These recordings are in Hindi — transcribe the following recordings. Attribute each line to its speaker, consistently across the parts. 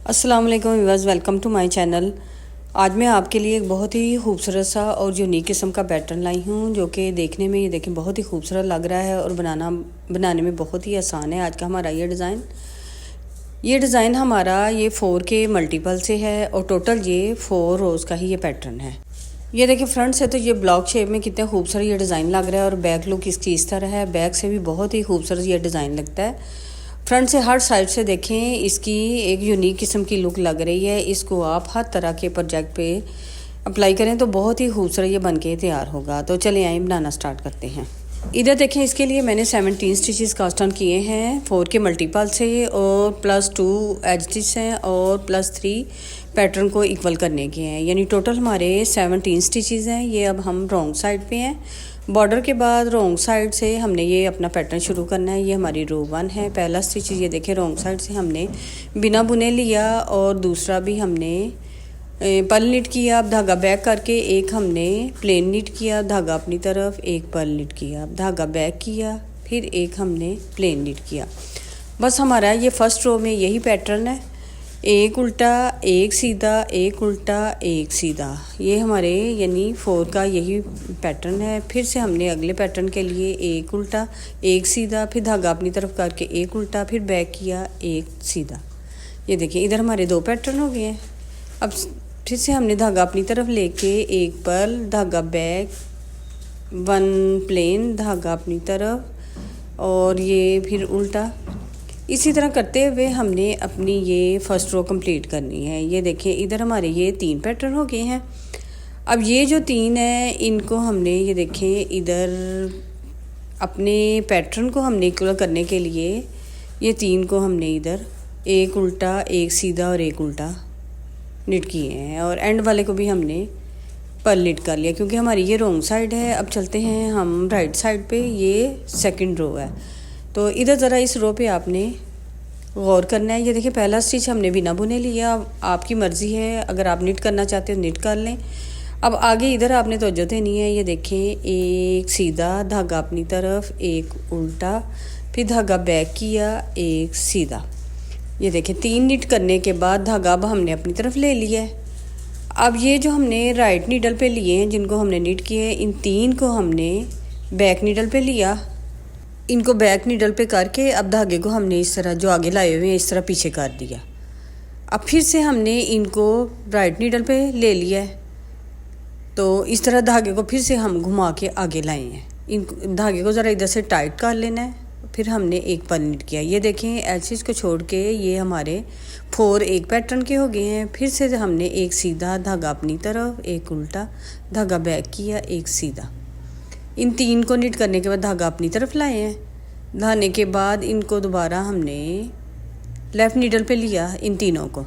Speaker 1: अस्सलाम वालेकुम viewers, welcome to my channel. आज मैं आपके लिए एक बहुत ही खूबसूरत सा और यूनिक किस्म का पैटर्न लाई हूँ जो कि देखने में ये देखें बहुत ही खूबसूरत लग रहा है और बनाने में बहुत ही आसान है। आज का हमारा ये डिज़ाइन हमारा ये 4 के मल्टीपल से है और टोटल ये 4 रोज़ का ही ये पैटर्न है। ये देखिए फ्रंट से तो ये ब्लॉक शेप में कितना खूबसूरत ये डिज़ाइन लग रहा है और बैक लुक इसकी इस तरह है। बैक से भी बहुत ही खूबसूरत ये डिज़ाइन लगता है। फ्रंट से हर साइड से देखें इसकी एक यूनिक किस्म की लुक लग रही है। इसको आप हर तरह के प्रोजेक्ट पे अप्लाई करें तो बहुत ही खूबसूरत ये बन के तैयार होगा। तो चलिए आइए बनाना स्टार्ट करते हैं। इधर देखें इसके लिए मैंने 17 स्टिचेस कास्ट ऑन किए हैं 4 के मल्टीपल से और +2 एज स्टिच हैं और +3 पैटर्न को इक्वल करने के हैं, यानी टोटल हमारे 17 स्टिचेस हैं। ये अब हम रॉन्ग साइड पे हैं। बॉर्डर के बाद रॉन्ग साइड से हमने ये अपना पैटर्न शुरू करना है। ये हमारी रो 1 है। पहला स्टिच ये देखें रॉन्ग साइड से हमने बिना बुने लिया और दूसरा भी हमने पर्ल निट किया। अब धागा बैक करके एक हमने प्लेन निट किया, धागा अपनी तरफ, एक पर्ल निट किया, धागा बैक किया, फिर एक हमने प्लेन निट किया। बस हमारा ये फर्स्ट रो में यही पैटर्न है, एक उल्टा एक सीधा, एक उल्टा एक सीधा। ये हमारे यानी 4 का यही पैटर्न है। फिर से हमने अगले पैटर्न के लिए एक उल्टा एक सीधा, फिर धागा अपनी तरफ करके एक उल्टा, फिर बैक किया एक सीधा। ये देखिए इधर हमारे 2 पैटर्न हो गए हैं। अब फिर से हमने धागा अपनी तरफ लेके एक पर्ल, धागा बैक, 1 प्लेन, धागा अपनी तरफ और ये फिर उल्टा। इसी तरह करते हुए हमने अपनी ये फर्स्ट रो कंप्लीट करनी है। ये देखिए इधर हमारे ये 3 पैटर्न हो गए हैं। अब ये जो 3 है इनको हमने ये देखें इधर अपने पैटर्न को हमने इक्वल करने के लिए ये 3 को हमने इधर एक उल्टा एक सीधा और एक उल्टा निट किए हैं और एंड वाले को भी हमने पर्ल निट कर लिया क्योंकि हमारी ये रॉन्ग साइड है। अब चलते हैं हम राइट साइड पे। ये सेकंड रो है तो इधर ज़रा इस रो पे आपने गौर करना है। ये देखिए पहला स्टिच हमने बिना बुने लिया। आपकी मर्ज़ी है, अगर आप निट करना चाहते हो निट कर लें। अब आगे इधर आपने तवज्जो देनी है। ये देखें एक सीधा, धागा अपनी तरफ, एक उल्टा, फिर धागा बैक किया, एक सीधा। ये देखें 3 निट करने के बाद धागा अब हमने अपनी तरफ ले लिया है। अब ये जो हमने राइट नीडल पे लिए हैं जिनको हमने निट किए, इन 3 को हमने बैक नीडल पे लिया। इनको बैक नीडल पे करके अब धागे को हमने इस तरह जो आगे लाए हुए हैं इस तरह पीछे कर दिया। अब फिर से हमने इनको राइट नीडल पे ले लिया है तो इस तरह धागे को फिर से हम घुमा के आगे लाए हैं। इन धागे को ज़रा इधर से टाइट कर लेना है। फिर हमने एक पर्ल निट किया। ये देखें एचेस को छोड़ के ये हमारे 4 एक पैटर्न के हो गए हैं। फिर से हमने एक सीधा, धागा अपनी तरफ, एक उल्टा, धागा बैक किया, एक सीधा। इन 3 को निट करने के बाद धागा अपनी तरफ लाए हैं। लाने के बाद इनको दोबारा हमने लेफ़्ट नीडल पे लिया इन तीनों को।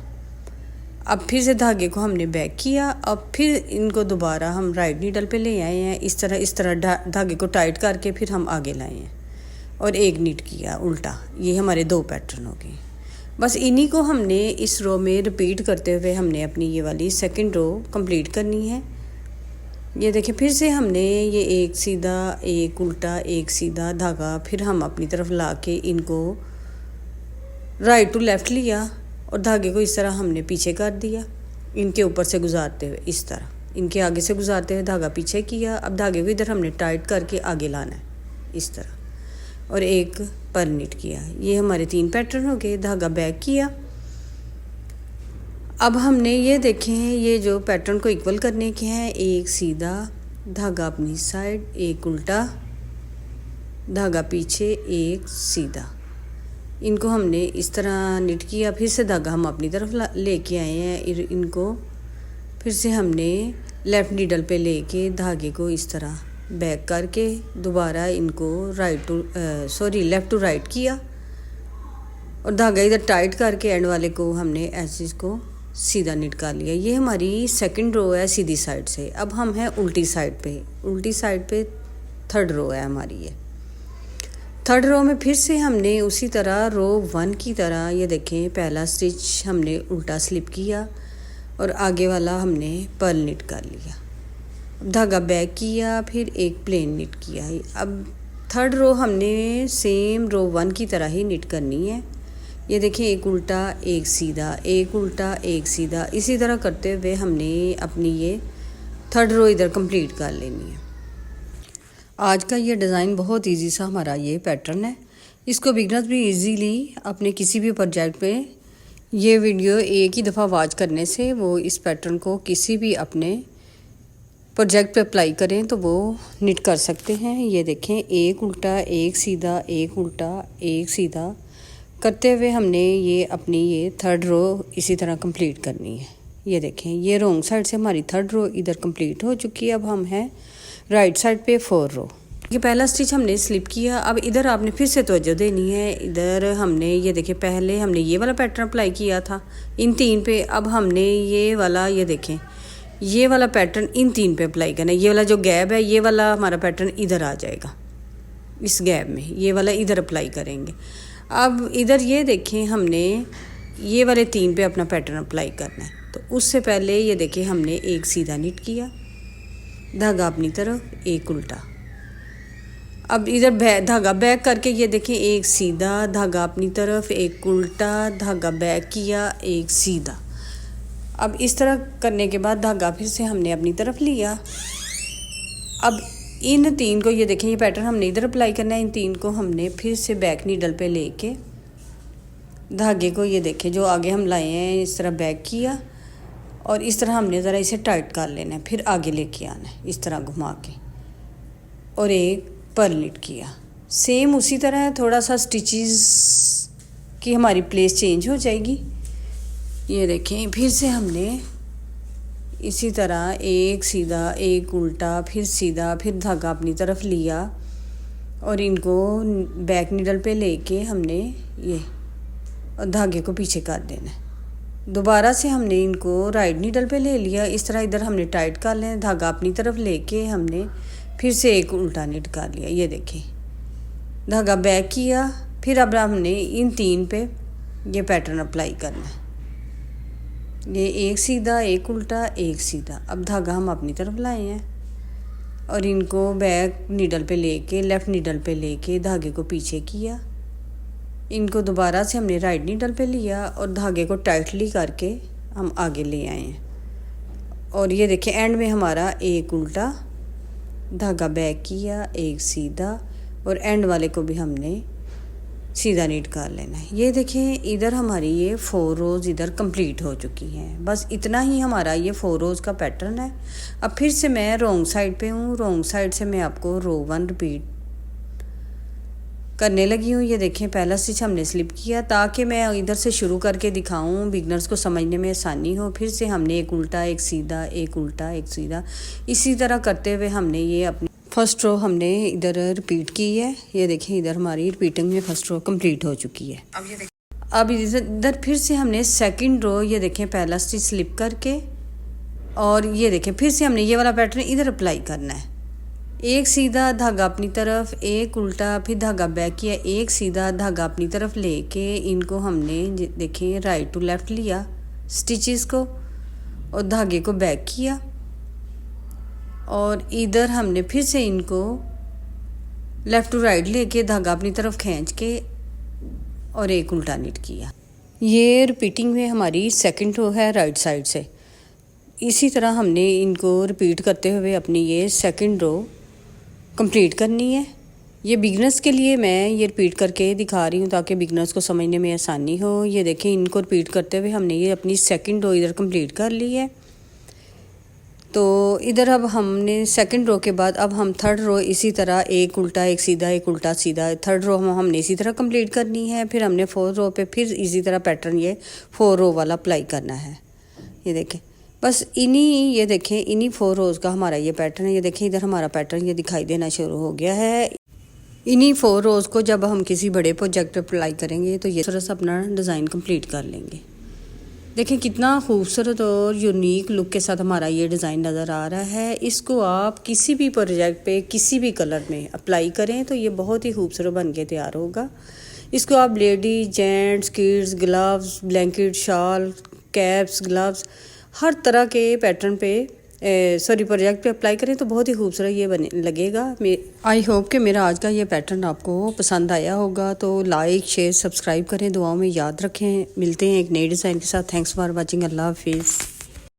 Speaker 1: अब फिर से धागे को हमने बैक किया। अब फिर इनको दोबारा हम राइट नीडल पे ले आए हैं। इस तरह धागे को टाइट करके फिर हम आगे लाए हैं और एक निट किया उल्टा। ये हमारे 2 पैटर्न हो गए। बस इन्हीं को हमने इस रो में रिपीट करते हुए हमने अपनी ये वाली सेकंड रो कंप्लीट करनी है। ये देखिए फिर से हमने ये एक सीधा, एक उल्टा, एक सीधा धागा फिर हम अपनी तरफ ला के इनको राइट टू लेफ़्ट लिया और धागे को इस तरह हमने पीछे कर दिया। इनके ऊपर से गुजारते हुए इस तरह, इनके आगे से गुजारते हुए धागा पीछे किया। अब धागे को इधर हमने टाइट करके आगे लाना है इस तरह और एक पर्ल निट किया। ये हमारे 3 पैटर्न हो गए। धागा बैक किया। अब हमने ये देखें ये जो पैटर्न को इक्वल करने के हैं, एक सीधा, धागा अपनी साइड, एक उल्टा, धागा पीछे, एक सीधा। इनको हमने इस तरह निट किया। फिर से धागा हम अपनी तरफ लेके आए हैं। इनको फिर से हमने लेफ़्ट नीडल पे लेके धागे को इस तरह बैक करके दोबारा इनको लेफ़्ट टू राइट किया और धागा इधर टाइट करके एंड वाले को हमने ऐसे को सीधा निट कर लिया। ये हमारी सेकंड रो है सीधी साइड से। अब हम हैं उल्टी साइड पे थर्ड रो है हमारी। ये थर्ड रो में फिर से हमने उसी तरह रो 1 की तरह ये देखें पहला स्टिच हमने उल्टा स्लिप किया और आगे वाला हमने पर्ल निट कर लिया। धागा बैक किया, फिर एक प्लेन निट किया है। अब थर्ड रो हमने सेम रो 1 की तरह ही निट करनी है। ये देखिए एक उल्टा एक सीधा, एक उल्टा एक सीधा, इसी तरह करते हुए हमने अपनी ये थर्ड रो इधर कंप्लीट कर लेनी है। आज का ये डिज़ाइन बहुत इजी सा हमारा ये पैटर्न है। इसको बिगनर्स भी इजीली अपने किसी भी प्रोजेक्ट पे ये वीडियो एक ही दफ़ा वॉच करने से वो इस पैटर्न को किसी भी अपने प्रोजेक्ट पे अप्लाई करें तो वो निट कर सकते हैं। ये देखें एक उल्टा एक सीधा, एक उल्टा एक सीधा करते हुए हमने ये अपनी ये थर्ड रो इसी तरह कंप्लीट करनी है। ये देखें ये रॉन्ग साइड से हमारी थर्ड रो इधर कंप्लीट हो चुकी है। अब हम हैं राइट साइड पे 4 रो। ये पहला स्टिच हमने स्लिप किया। अब इधर आपने फिर से तवज्जो देनी है। इधर हमने ये देखिए पहले हमने ये वाला पैटर्न अप्लाई किया था इन 3 पे। अब हमने ये वाला ये देखें ये वाला पैटर्न इन 3 पे अप्लाई करना है। ये वाला जो गैप है ये वाला हमारा पैटर्न इधर आ जाएगा, इस गैप में ये वाला इधर अप्लाई करेंगे। अब इधर ये देखें हमने ये वाले 3 पे अपना पैटर्न अप्लाई करना है। तो उससे पहले ये देखिए हमने एक सीधा निट किया, धागा अपनी तरफ, एक उल्टा। अब इधर धागा बैक करके ये देखें एक सीधा, धागा अपनी तरफ, एक उल्टा, धागा बैक किया, एक सीधा। अब इस तरह करने के बाद धागा फिर से हमने अपनी तरफ लिया। अब इन 3 को ये देखें ये पैटर्न हमने इधर अप्लाई करना है। इन 3 को हमने फिर से बैक नीडल पे लेके धागे को ये देखें जो आगे हम लाए हैं इस तरह बैक किया और इस तरह हमने ज़रा इसे टाइट कर लेना है, फिर आगे लेके आना है इस तरह घुमा के और एक पर्ल निट किया। सेम उसी तरह थोड़ा सा स्टिचेस की हमारी प्लेस चेंज हो जाएगी। ये देखें फिर से हमने इसी तरह एक सीधा, एक उल्टा, फिर सीधा, फिर धागा अपनी तरफ लिया और इनको बैक नीडल पे लेके हमने ये और धागे को पीछे कर देना है। दोबारा से हमने इनको राइट नीडल पे ले लिया। इस तरह इधर हमने टाइट कर लें, धागा अपनी तरफ लेके हमने फिर से एक उल्टा निट कर लिया। ये देखें धागा बैक किया, फिर अब हमने इन 3 पे ये पैटर्न अप्लाई करना है। ये एक सीधा, एक उल्टा, एक सीधा। अब धागा हम अपनी तरफ लाए हैं और इनको बैक नीडल पे लेके लेफ़्ट नीडल पे लेके धागे को पीछे किया। इनको दोबारा से हमने राइट नीडल पे लिया और धागे को टाइटली करके हम आगे ले आए हैं। और ये देखें एंड में हमारा एक उल्टा, धागा बैक किया, एक सीधा और एंड वाले को भी हमने सीधा नीट कर लेना है। ये देखें इधर हमारी ये 4 रोज़ इधर कंप्लीट हो चुकी हैं। बस इतना ही हमारा ये 4 रोज़ का पैटर्न है। अब फिर से मैं रॉन्ग साइड पे हूँ, रॉन्ग साइड से मैं आपको रो 1 रिपीट करने लगी हूँ। ये देखें पहला स्टिच हमने स्लिप किया ताकि मैं इधर से शुरू करके दिखाऊँ, बिगनर्स को समझने में आसानी हो। फिर से हमने एक उल्टा, एक सीधा, एक उल्टा, एक सीधा, इसी तरह करते हुए हमने ये अपनी फर्स्ट रो हमने इधर रिपीट की है। ये देखिए इधर हमारी रिपीटिंग में फर्स्ट रो कंप्लीट हो चुकी है। अब इधर फिर से हमने सेकंड रो ये देखें पहला स्टिच स्लिप करके और ये देखें फिर से हमने ये वाला पैटर्न इधर अप्लाई करना है। एक सीधा, धागा अपनी तरफ, एक उल्टा, फिर धागा बैक किया, एक सीधा, धागा अपनी तरफ लेके इनको हमने देखें राइट टू लेफ़्ट लिया स्टिचेस को और धागे को बैक किया और इधर हमने फिर से इनको लेफ़्ट टू राइट लेके धागा अपनी तरफ खींच के और एक उल्टा निट किया। ये रिपीटिंग में हमारी सेकंड रो है राइट साइड से। इसी तरह हमने इनको रिपीट करते हुए अपनी ये सेकंड रो कंप्लीट करनी है। ये बिगनर्स के लिए मैं ये रिपीट करके दिखा रही हूँ ताकि बिगनर्स को समझने में आसानी हो। ये देखें इनको रिपीट करते हुए हमने ये अपनी सेकंड रो इधर कंप्लीट कर ली है। तो इधर अब हमने सेकंड रो के बाद अब हम थर्ड रो इसी तरह एक उल्टा, एक सीधा, एक उल्टा सीधा, थर्ड रो हमने इसी तरह कंप्लीट करनी है। फिर हमने 4 रो पे फिर इसी तरह पैटर्न ये 4 रो वाला अप्लाई करना है। ये देखें बस ये देखें इन्हीं 4 रोज़ का हमारा ये पैटर्न है। ये देखें इधर हमारा पैटर्न ये दिखाई देना शुरू हो गया है। इन्हीं 4 रोज़ को जब हम किसी बड़े प्रोजेक्ट पे अप्लाई करेंगे तो ये थोड़ा सा अपना डिज़ाइन कंप्लीट कर लेंगे। देखें कितना खूबसूरत और यूनिक लुक के साथ हमारा ये डिज़ाइन नज़र आ रहा है। इसको आप किसी भी प्रोजेक्ट पे किसी भी कलर में अप्लाई करें तो ये बहुत ही खूबसूरत बन के तैयार होगा। इसको आप ladies, gents, kids, gloves, blanket, shawl, caps, gloves हर तरह के पैटर्न पे सॉरी प्रोजेक्ट पे अप्लाई करें तो बहुत ही खूबसूरत ये बने लगेगा। आई होप कि मेरा आज का ये पैटर्न आपको पसंद आया होगा। तो लाइक शेयर सब्सक्राइब करें, दुआओं में याद रखें। मिलते हैं एक नए डिज़ाइन के साथ। Thanks for watching. अल्लाह हाफिज़।